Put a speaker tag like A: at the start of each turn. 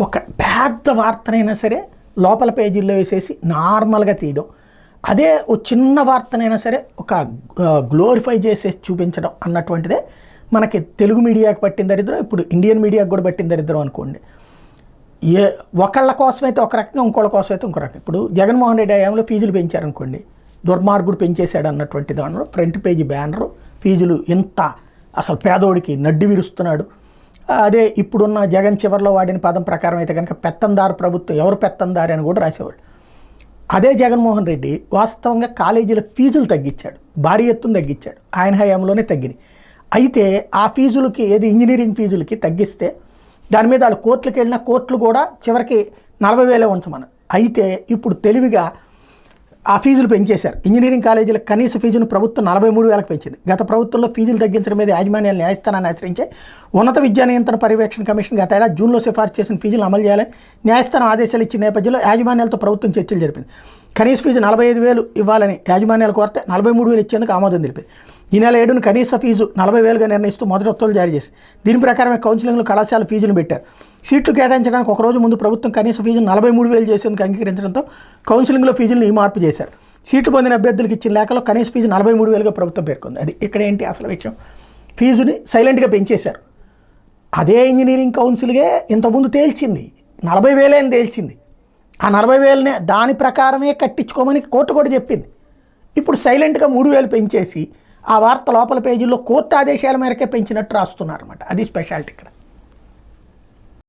A: ఒక పెద్ద వార్తనైనా సరే లోపల పేజీల్లో వేసేసి నార్మల్గా తీయడం, అదే ఓ చిన్న వార్తనైనా సరే ఒక గ్లోరిఫై చేసేసి చూపించడం అన్నటువంటిదే మనకి తెలుగు మీడియాకి పట్టిన దరిద్రం. ఇప్పుడు ఇండియన్ మీడియాకి కూడా పట్టిన దరిద్రం అనుకోండి. ఒకళ్ళ కోసమైతే ఒక రకంగా, ఇంకోళ్ళ కోసం అయితే ఇంకో రకంగా. ఇప్పుడు జగన్మోహన్ రెడ్డి హయాంలో ఫీజులు పెంచారనుకోండి, దుర్మార్గుడు పెంచేశాడు అన్నటువంటి దానిలో ఫ్రంట్ పేజీ బ్యానరు ఫీజులు ఇంత అసలు పేదోడికి నడ్డి విరుస్తున్నాడు. అదే ఇప్పుడున్న జగన్ చివరిలో వాడిన పదం ప్రకారం అయితే కనుక పెత్తందారు ప్రభుత్వం, ఎవరు పెత్తందారి అని కూడా రాసేవాళ్ళు. అదే జగన్మోహన్ రెడ్డి వాస్తవంగా కాలేజీల ఫీజులు తగ్గించాడు, భారీ ఎత్తున తగ్గించాడు, ఆయన హయాంలోనే తగ్గినాయి. అయితే ఆ ఫీజులకి, ఏది ఇంజనీరింగ్ ఫీజులకి తగ్గిస్తే దాని మీద వాళ్ళు కోర్టులకు వెళ్ళినా కోర్టులు కూడా చివరికి 40,000 ఉంచమని. అయితే ఇప్పుడు తెలివిగా ఆ ఫీజులు పెంచేశారు. ఇంజనీరింగ్ కాలేజీలకు కనీస ఫీజును ప్రభుత్వం 43,000కి పెంచింది. గత ప్రభుత్వంలో ఫీజులు తగ్గించడం మీద యాజమాన్యాలు న్యాయస్థానాన్ని ఆశ్రయించే ఉన్నత విద్యా నియంత్రణ పర్యవేక్షణ కమిషన్ గత ఏడాది జూన్లో సిఫార్సు చేసిన ఫీజులు అమలు చేయాలని న్యాయస్థానం ఆదేశాలు ఇచ్చిన నేపథ్యంలో యాజమాన్యాలతో ప్రభుత్వం చర్చలు జరిపింది. కనీస ఫీజు 45,000 ఇవ్వాలని యాజమాన్యాలు కోరితే 43,000 ఇచ్చేందుకు ఆమోదం తెలిపింది. ఈ నెల 7న కనీస ఫీజు 40,000గా నిర్ణయిస్తూ మొదటి ఉత్తర్వులు జారీ చేసి దీని ప్రకారమే కౌన్సిలింగ్లో కళాశాల ఫీజును పెట్టారు. సీట్లు కేటాయించడానికి ఒకరోజు ముందు ప్రభుత్వం కనీస ఫీజును 43,000 చేసేందుకు అంగీకరించడంతో కౌన్సిలింగ్లో ఫీజులను ఈ మార్పు చేశారు. సీట్లు పొందిన అభ్యర్థులకు ఇచ్చిన లేఖలో కనీస ఫీజు 43,000గా ప్రభుత్వం పేర్కొంది. అది ఇక్కడ ఏంటి అసలు విషయం, ఫీజుని సైలెంట్గా పెంచేశారు. అదే ఇంజనీరింగ్ కౌన్సిల్గే ఇంతకుముందు తేల్చింది 40,000 అని తేల్చింది. ఆ 40,000నే దాని ప్రకారమే కట్టించుకోమని కోర్టు కూడా చెప్పింది. ఇప్పుడు సైలెంట్గా 3,000 పెంచేసి ఆ వార్త లోపల పేజీల్లో కోర్టు ఆదేశాల మేరకే పెంచినట్టు రాస్తున్నారన్నమాట. అది స్పెషాలిటీ ఇక్కడ.